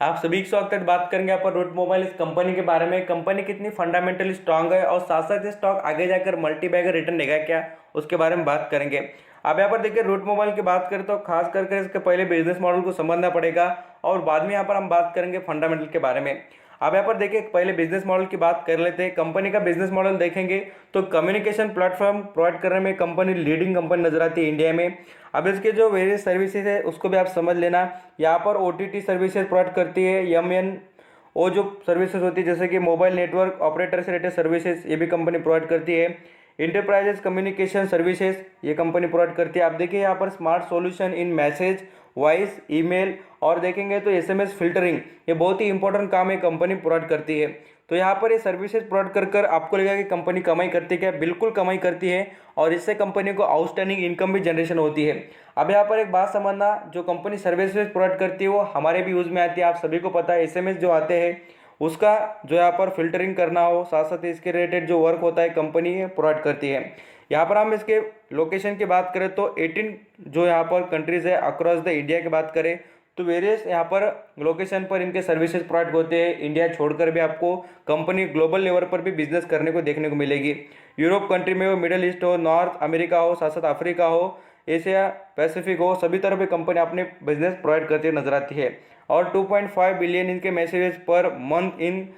आप सभी के स्वागत है। बात करेंगे यहाँ पर रूट मोबाइल इस कंपनी के बारे में। कंपनी कितनी फंडामेंटली स्ट्रांग है और साथ साथ ये स्टॉक आगे जाकर मल्टी बैगर रिटर्न देगा क्या, उसके बारे में बात करेंगे। अब यहाँ पर देखिए, रूट मोबाइल की बात करें तो खास करके इसके पहले बिजनेस मॉडल को समझना पड़ेगा और बाद में यहाँ पर हम बात करेंगे फंडामेंटल के बारे में। अब यहाँ पर देखिए, पहले बिजनेस मॉडल की बात कर लेते हैं। कंपनी का बिजनेस मॉडल देखेंगे तो कम्युनिकेशन प्लेटफॉर्म प्रोवाइड करने में कंपनी लीडिंग कंपनी नजर आती है इंडिया में। अब इसके जो वेरियस सर्विसेज है उसको भी आप समझ लेना। यहाँ पर OTT सर्विसेज प्रोवाइड करती है, MNO जो सर्विसेज होती है जैसे कि मोबाइल नेटवर्क ऑपरेटर से रिलेटेड सर्विसेज, ये भी कंपनी प्रोवाइड करती है। इंटरप्राइजेस कम्युनिकेशन सर्विसेज ये कंपनी प्रोवाइड करती है। आप देखिए यहाँ पर smart solution in message, voice, email और देखेंगे तो SMS फिल्टरिंग, ये बहुत ही इंपॉर्टेंट काम है कंपनी प्रोवाइड करती है। तो यहाँ पर ये सर्विसेज प्रोवाइड कर कर आपको लगेगा कि कंपनी कमाई करती है क्या, बिल्कुल कमाई करती है और इससे कंपनी को आउटस्टैंडिंग इनकम भी जनरेशन होती है। अब यहाँ पर एक बात समझना, जो कंपनी सर्विसेज प्रोवाइड करती है वो हमारे भी यूज़ में आती है। आप सभी को पता है SMS जो आते हैं उसका जो यहाँ पर फिल्टरिंग करना हो, साथ साथ इसके रिलेटेड जो वर्क होता है कंपनी प्रोवाइड करती है। यहाँ पर हम इसके लोकेशन की बात करें तो 18 जो यहाँ पर कंट्रीज है अक्रॉस द इंडिया की बात करें तो वेरियस यहाँ पर लोकेशन पर इनके सर्विसेज प्रोवाइड होते हैं। इंडिया छोड़कर भी आपको कंपनी ग्लोबल लेवल पर भी बिजनेस करने को देखने को मिलेगी। यूरोप कंट्री में हो, मिडिल ईस्ट हो, नॉर्थ अमेरिका हो, साथ साथ अफ्रीका हो, एशिया पैसिफिक हो, सभी तरह की कंपनी अपने बिजनेस प्रोवाइड करती नजर आती है। और 2.5 बिलियन इनके मैसेजेस पर मंथ इन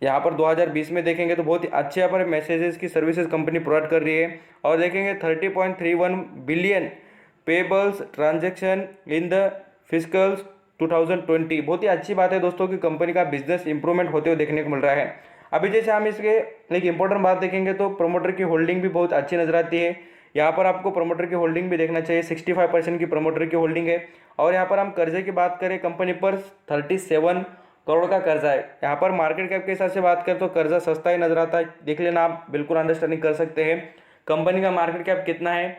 यहाँ पर 2020 में देखेंगे तो बहुत ही अच्छे यहाँ पर मैसेजेस की सर्विसेज कंपनी प्रोवाइड कर रही है। और देखेंगे 30.31 billion payables transaction in the fiscals 2020। बहुत ही अच्छी बात है दोस्तों कि कंपनी का बिजनेस इंप्रूवमेंट होते हुए देखने को मिल रहा है। अभी जैसे हम इसके एक इंपॉर्टेंट बात देखेंगे तो प्रमोटर की होल्डिंग भी बहुत अच्छी नजर आती है। यहाँ पर आपको प्रमोटर की होल्डिंग भी देखना चाहिए, 65% की प्रमोटर की होल्डिंग है। और यहाँ पर हम कर्जे की बात करें, कंपनी पर 37 करोड़ का कर्जा है। यहाँ पर मार्केट कैप के हिसाब से बात करें तो कर्जा सस्ता ही नजर आता है, देख लेना, आप बिल्कुल अंडरस्टैंडिंग कर सकते हैं। कंपनी का मार्केट कैप कितना है,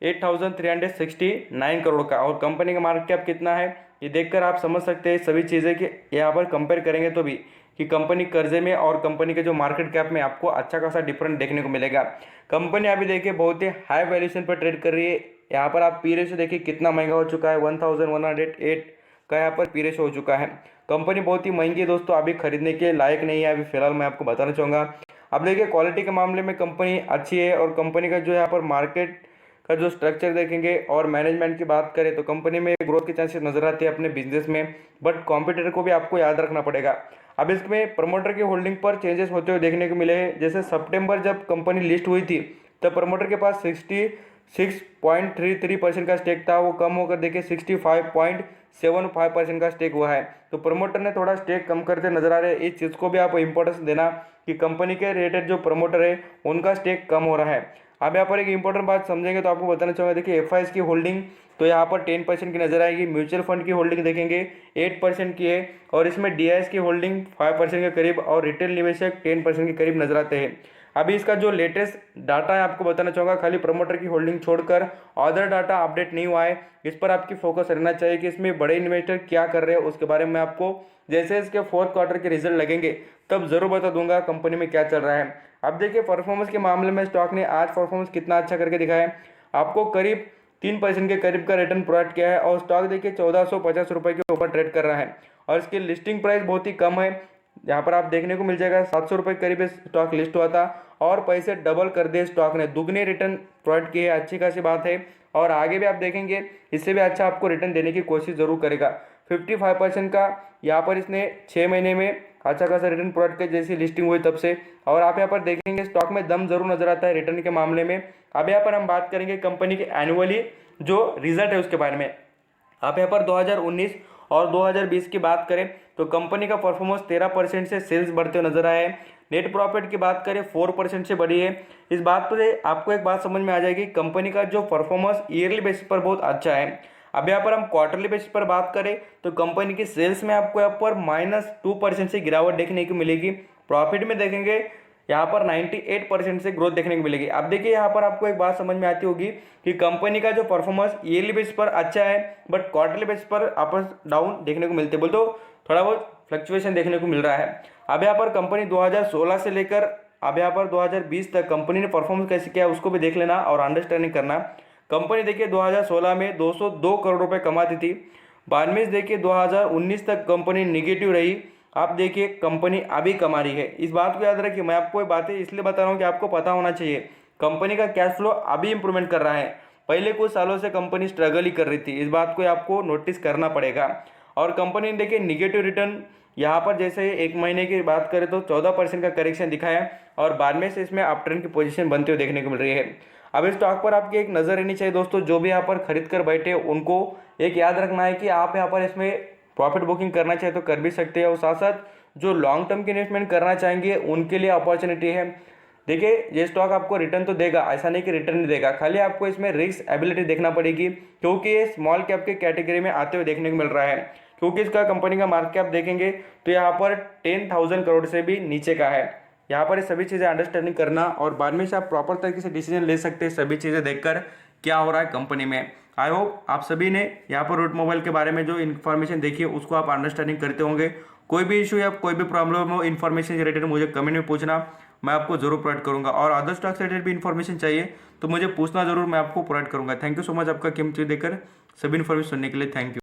8,369 करोड़ का। और कंपनी का मार्केट कैप कितना है ये देखकर आप समझ सकते हैं सभी चीज़ें कि यहाँ पर कंपेयर करेंगे तो भी कि कंपनी कर्जे में और कंपनी के जो मार्केट कैप में आपको अच्छा खासा डिफरेंस देखने को मिलेगा। कंपनी अभी देखिए बहुत ही हाई वैल्यूएशन पर ट्रेड कर रही है। यहाँ पर आप पी रेशियो देखिए कितना महंगा हो चुका है, 1108 का यहाँ पर पी रेशियो हो चुका है। कंपनी बहुत ही महंगी है दोस्तों, अभी खरीदने के लायक नहीं है अभी फिलहाल, मैं आपको बताना चाहूँगा। अब देखिए क्वालिटी के मामले में कंपनी अच्छी है और कंपनी का जो यहाँ पर मार्केट का जो स्ट्रक्चर देखेंगे और मैनेजमेंट की बात करें तो कंपनी में ग्रोथ के चांसेस नजर आते हैं अपने बिजनेस में, बट कॉम्पिटिटर को भी आपको याद रखना पड़ेगा। अब इसमें प्रमोटर की होल्डिंग पर चेंजेस होते हुए देखने को मिले हैं। जैसे सितंबर जब कंपनी लिस्ट हुई थी तब प्रमोटर के पास 66.33% का स्टेक था, वो कम होकर देखिए 65.75% का स्टेक हुआ है। तो प्रमोटर ने थोड़ा स्टेक कम करते नजर आ रहे हैं। इस चीज़ को भी आप इंपॉर्टेंस देना कि कंपनी के रिलेटेड जो प्रमोटर है उनका स्टेक कम हो रहा है। अब यहाँ पर एक इंपॉर्टेंट बात समझेंगे तो आपको बताना चाहूँगा, देखिए FIs की होल्डिंग तो यहाँ पर 10% की नजर आएगी। म्यूचुअल फंड की होल्डिंग देखेंगे 8% की है और इसमें DIs की होल्डिंग 5% के करीब और रिटेल निवेशक 10% के करीब नजर आते हैं। अभी इसका जो लेटेस्ट डाटा है आपको बताना चाहूँगा, खाली प्रमोटर की होल्डिंग छोड़कर अदर डाटा अपडेट नहीं हुआ है। इस पर आपकी फोकस रहना चाहिए कि इसमें बड़े इन्वेस्टर क्या कर रहे हैं, उसके बारे में आपको जैसे इसके फोर्थ क्वार्टर के रिजल्ट लगेंगे तब जरूर बता दूंगा कंपनी में क्या चल रहा है। अब देखिए परफॉर्मेंस के मामले में स्टॉक ने आज परफॉर्मेंस कितना अच्छा करके दिखाया है, आपको करीब 3% के करीब का रिटर्न प्रोवाइड किया है और स्टॉक देखिए 1450 रुपये के ऊपर ट्रेड कर रहा है और इसकी लिस्टिंग प्राइस बहुत ही कम है। यहाँ पर आप देखने को मिल जाएगा 700 रुपये के करीब स्टॉक लिस्ट हुआ था और पैसे डबल कर दिए स्टॉक ने, दुगने रिटर्न प्रोवाइड किए, अच्छी खासी बात है। और आगे भी आप देखेंगे इससे भी अच्छा आपको रिटर्न देने की कोशिश जरूर करेगा। 55% का यहाँ पर इसने 6 महीने में अच्छा खासा रिटर्न प्रोवाइड किया जैसी लिस्टिंग हुई तब से। और आप यहाँ पर देखेंगे स्टॉक में दम जरूर नजर आता है रिटर्न के मामले में। अब यहाँ पर हम बात करेंगे कंपनी के एनुअली जो रिजल्ट है उसके बारे में। आप यहाँ पर 2019 और 2020 की बात करें तो कंपनी का परफॉर्मेंस 13% से सेल्स बढ़ते हुए नजर आए हैं। नेट प्रॉफिट की बात करें 4% से बढ़ी है। इस बात पर आपको एक बात समझ में आ जाएगी, कंपनी का जो परफॉर्मेंस ईयरली बेसिस पर बहुत अच्छा है। अब यहाँ पर हम क्वार्टरली बेसिस पर बात करें तो कंपनी की सेल्स में आपको यहाँ पर -2% से गिरावट देखने को मिलेगी। प्रॉफिट में देखेंगे यहाँ पर 98% से ग्रोथ देखने को मिलेगी। अब देखिए यहाँ पर आपको एक बात समझ में आती होगी कि कंपनी का जो परफॉर्मेंस ईयरली बेसिस पर अच्छा है बट क्वार्टरली बेसिस पर अप डाउन देखने को मिलते, बोल तो थोड़ा बहुत फ्लक्चुएशन देखने को मिल रहा है। अब यहाँ पर कंपनी 2016 से लेकर अब यहाँ पर 2020 तक कंपनी ने परफॉर्मेंस कैसे किया उसको भी देख लेना और अंडरस्टैंडिंग करना। कंपनी देखिए 2016 में 202 करोड़ रुपए कमाती थी बाद में देखिए 2019 तक कंपनी निगेटिव रही। आप देखिए कंपनी अभी कमा रही है। इस बात को याद रखिए, मैं आपको ये बातें इसलिए बता रहा हूँ कि आपको पता होना चाहिए कंपनी का कैश फ्लो अभी इंप्रूवमेंट कर रहा है। पहले कुछ सालों से कंपनी स्ट्रगल ही कर रही थी, इस बात को आपको नोटिस करना पड़ेगा। और कंपनी ने देखिए निगेटिव रिटर्न यहाँ पर जैसे एक महीने की बात करें तो 14% का करेक्शन दिखाया और बाद में से इसमें अप ट्रेंड की पोजीशन बनते हुए देखने को मिल रही है। अब इस स्टॉक पर आपकी एक नज़र रहनी चाहिए दोस्तों। जो भी यहाँ पर खरीद कर बैठे उनको एक याद रखना है कि आप यहाँ पर इसमें प्रॉफिट बुकिंग करना चाहे तो कर भी सकते हैं, और साथ साथ जो लॉन्ग टर्म की इन्वेस्टमेंट करना चाहेंगे उनके लिए अपॉर्चुनिटी है। देखिए ये स्टॉक आपको रिटर्न तो देगा, ऐसा नहीं कि रिटर्न नहीं देगा, खाली आपको इसमें रिस्क एबिलिटी देखना पड़ेगी, क्योंकि ये स्मॉल कैप के कैटेगरी में आते हुए देखने को मिल रहा है। क्योंकि इसका कंपनी का मार्केट कैप देखेंगे तो यहाँ पर 10,000 करोड़ से भी नीचे का है। यहाँ पर ये सभी चीज़ें अंडरस्टैंडिंग करना और बाद में से आप प्रॉपर तरीके से डिसीजन ले सकते हैं सभी चीज़ें देखकर क्या हो रहा है कंपनी में। आई होप आप सभी ने यहाँ पर रूट मोबाइल के बारे में जो इन्फॉर्मेशन देखी है उसको आप अंडरस्टैंडिंग करते होंगे। कोई भी इशू या कोई भी प्रॉब्लम हो इन्फॉर्मेशन से रिलेटेड मुझे कमेंट में पूछना, मैं आपको जरूर प्रोवाइड करूंगा। और अदर स्टॉक से रिलेटेड भी इन्फॉर्मेशन चाहिए तो मुझे पूछना जरूर, मैं आपको प्रोवाइड करूंगा। थैंक यू सो मच आपका कीमती देकर सभी इन्फॉर्मेशन सुनने के लिए। Thank you.